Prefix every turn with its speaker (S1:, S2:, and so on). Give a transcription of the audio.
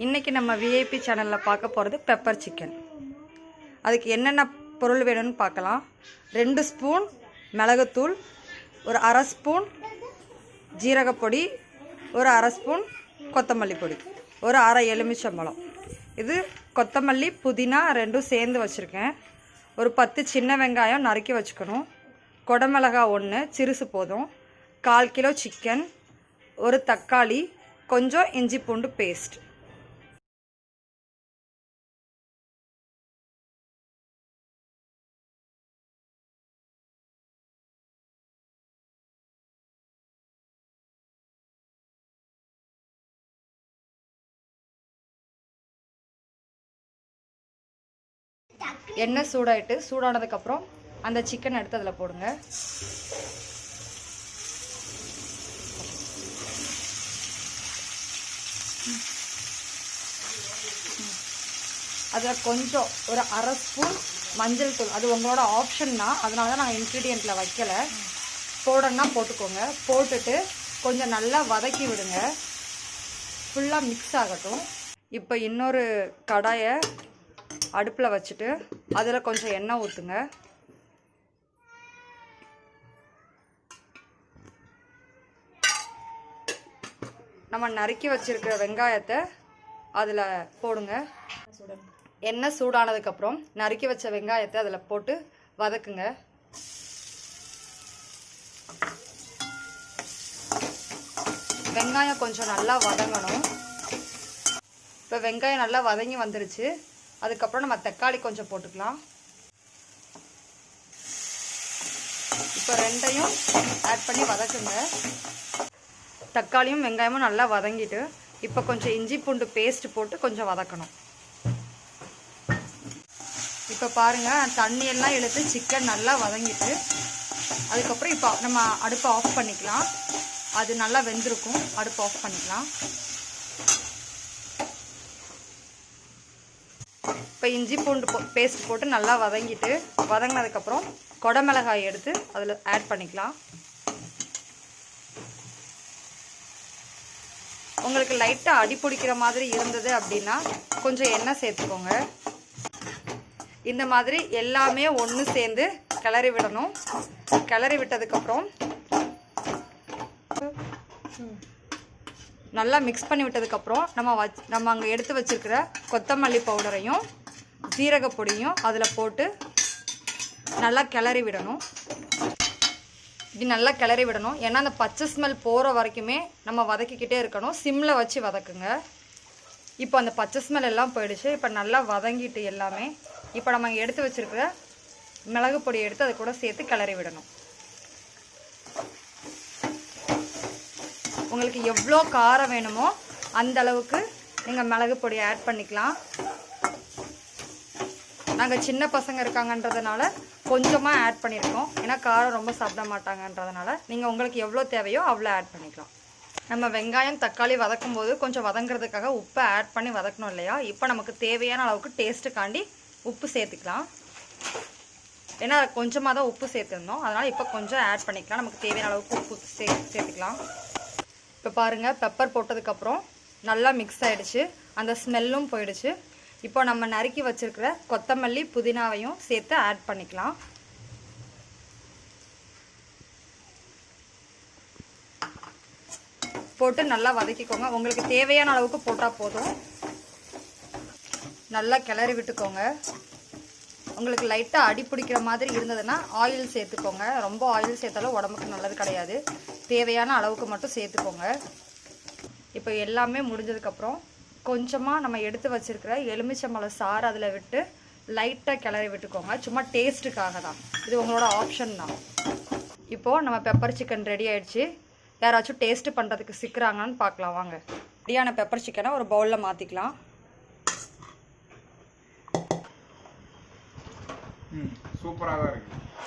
S1: இன்றைக்கி நம்ம விஐபி சேனலில் பார்க்க போகிறது பெப்பர் சிக்கன். அதுக்கு என்னென்ன பொருள் வேணும்னு பார்க்கலாம். 2 ஸ்பூன் மிளகுத்தூள், ஒரு அரை ஸ்பூன் ஜீரகப்பொடி, ஒரு அரை ஸ்பூன் கொத்தமல்லி பொடி, ஒரு அரை எலுமிச்சம்பழம். இது கொத்தமல்லி புதினா ரெண்டும் சேர்ந்து வச்சுருக்கேன். ஒரு 10 சின்ன வெங்காயம் நறுக்கி வச்சுக்கணும். குடமிளகா 1 சிறுசு போதும். 1/4 கிலோ சிக்கன், ஒரு தக்காளி, கொஞ்சம் இஞ்சி பூண்டு பேஸ்ட். எண்ணெய் சூடாயிட்டு சூடானதுக்கப்புறம் அந்த சிக்கன் எடுத்து அதில் போடுங்க. அதில் கொஞ்சம் ஒரு அரை ஸ்பூன் மஞ்சள் தூள், அது உங்களோட ஆப்ஷன் தான், அதனால தான் நாங்கள் இன்க்ரீடியண்ட்டில் வைக்கலை. போடணுன்னா போட்டுக்கோங்க. போட்டுட்டு கொஞ்சம் நல்லா வதக்கி விடுங்க, ஃபுல்லாக மிக்ஸ் ஆகட்டும். இப்போ இன்னொரு கடாயை அடுப்பில் வச்சுட்டு அதில் கொஞ்சம் எண்ணெய் ஊற்றுங்க. நம்ம நறுக்கி வச்சுருக்கிற வெங்காயத்தை அதில் போடுங்க. எண்ணெய் சூடானதுக்கப்புறம் நறுக்கி வச்ச வெங்காயத்தை அதில் போட்டு வதக்குங்க. வெங்காயம் கொஞ்சம் நல்லா வதங்கணும். இப்போ வெங்காயம் நல்லா வதங்கி வந்துருச்சு. அதுக்கப்புறம் நம்ம தக்காளி கொஞ்சம் போட்டுக்கலாம். இப்போ ரெண்டையும் ஆட் பண்ணி வதக்குங்க. தக்காளியும் வெங்காயமும் நல்லா வதங்கிட்டு இப்போ கொஞ்சம் இஞ்சி பூண்டு பேஸ்ட் போட்டு கொஞ்சம் வதக்கணும். இப்போ பாருங்கள், தண்ணியெல்லாம் இழுத்து சிக்கன் நல்லா வதங்கிட்டு அதுக்கப்புறம் இப்போ நம்ம அடுப்பை ஆஃப் பண்ணிக்கலாம். அது நல்லா வெந்திருக்கும். அடுப்பை ஆஃப் பண்ணிக்கலாம். இப்போ இஞ்சி பூண்டு பேஸ்ட் போட்டு நல்லா வதங்கிட்டு வதங்கினதுக்கப்புறம் குடமிளகாய் எடுத்து அதில் ஆட் பண்ணிக்கலாம். உங்களுக்கு லைட்டாக அடி பிடிக்கிற மாதிரி இருந்தது அப்படின்னா கொஞ்சம் எண்ணெய் சேர்த்துக்கோங்க. இந்த மாதிரி எல்லாமே ஒன்று சேர்ந்து கிளறி விடணும். கிளறி விட்டதுக்கப்புறம் நல்லா மிக்ஸ் பண்ணி விட்டதுக்கப்புறம் நம்ம அங்கே எடுத்து வச்சுருக்கிற கொத்தமல்லி பவுடரையும் ஜீரகப்பொடியும் அதில் போட்டு நல்லா கிளறி விடணும். இப்படி நல்லா கிளறி விடணும். ஏன்னா அந்த பச்சை ஸ்மெல் போகிற வரைக்குமே நம்ம வதக்கிக்கிட்டே இருக்கணும். சிம்மில் வச்சு வதக்குங்க. இப்போ அந்த பச்சை ஸ்மெல் எல்லாம் போயிடுச்சு. இப்போ நல்லா வதங்கிட்டு எல்லாமே இப்போ நம்ம எடுத்து வச்சுருக்கிற மிளகு பொடி எடுத்து அதை கூட சேர்த்து கிளறி விடணும். உங்களுக்கு எவ்வளோ காரம் வேணுமோ அந்த அளவுக்கு நீங்கள் மிளகு பொடியை ஆட் பண்ணிக்கலாம். நாங்கள் சின்ன பசங்க இருக்காங்கன்றதுனால கொஞ்சமாக ஆட் பண்ணியிருக்கோம். ஏன்னா காரம் ரொம்ப சாப்பிட மாட்டாங்கன்றதுனால நீங்கள் உங்களுக்கு எவ்வளோ தேவையோ அவ்வளோ ஆட் பண்ணிக்கலாம். நம்ம வெங்காயம் தக்காளி வதக்கும் போது கொஞ்சம் வதங்கிறதுக்காக உப்பை ஆட் பண்ணி வதக்கணும் இல்லையா? இப்போ நமக்கு தேவையான அளவுக்கு டேஸ்ட்டுக்காண்டி உப்பு சேர்த்துக்கலாம். ஏன்னா கொஞ்சமாக தான் உப்பு சேர்த்துருந்தோம், அதனால் இப்போ கொஞ்சம் ஆட் பண்ணிக்கலாம். நமக்கு தேவையான அளவுக்கு உப்பு சேர்த்துக்கலாம். இப்போ பாருங்கள், பெப்பர் போட்டதுக்கப்புறம் நல்லா மிக்ஸ் ஆகிடுச்சு. அந்த ஸ்மெல்லும் போயிடுச்சு. இப்போ நம்ம நறுக்கி வச்சுருக்கிற கொத்தமல்லி புதினாவையும் சேர்த்து ஆட் பண்ணிக்கலாம். போட்டு நல்லா வதக்கிக்கோங்க. உங்களுக்கு தேவையான அளவுக்கு போட்டால் போதும். நல்லா கிளறி விட்டுக்கோங்க. உங்களுக்கு லைட்டாக அடி பிடிக்கிற மாதிரி இருந்ததுன்னா ஆயில் சேர்த்துக்கோங்க. ரொம்ப ஆயில் சேர்த்தாலும் உடம்புக்கு நல்லது கிடையாது. தேவையான அளவுக்கு மட்டும் சேர்த்துக்கோங்க. இப்போ எல்லாமே முடிஞ்சதுக்கப்புறம் கொஞ்சமாக நம்ம எடுத்து வச்சுருக்கிற எலுமிச்சம்பழம் சாறு அதில் விட்டு லைட்டாக கிளறி விட்டுக்கோங்க. சும்மா டேஸ்ட்டுக்காக தான், இது உங்களோட ஆப்ஷன் தான். இப்போது நம்ம பெப்பர் சிக்கன் ரெடி ஆகிடுச்சு. யாராச்சும் டேஸ்ட்டு பண்ணுறதுக்கு சிக்கிறாங்கன்னு பார்க்கலாம் வாங்க. ரெடியான பெப்பர் சிக்கனை ஒரு பவுலில் மாற்றிக்கலாம்.
S2: சூப்பராக தான் இருக்குது.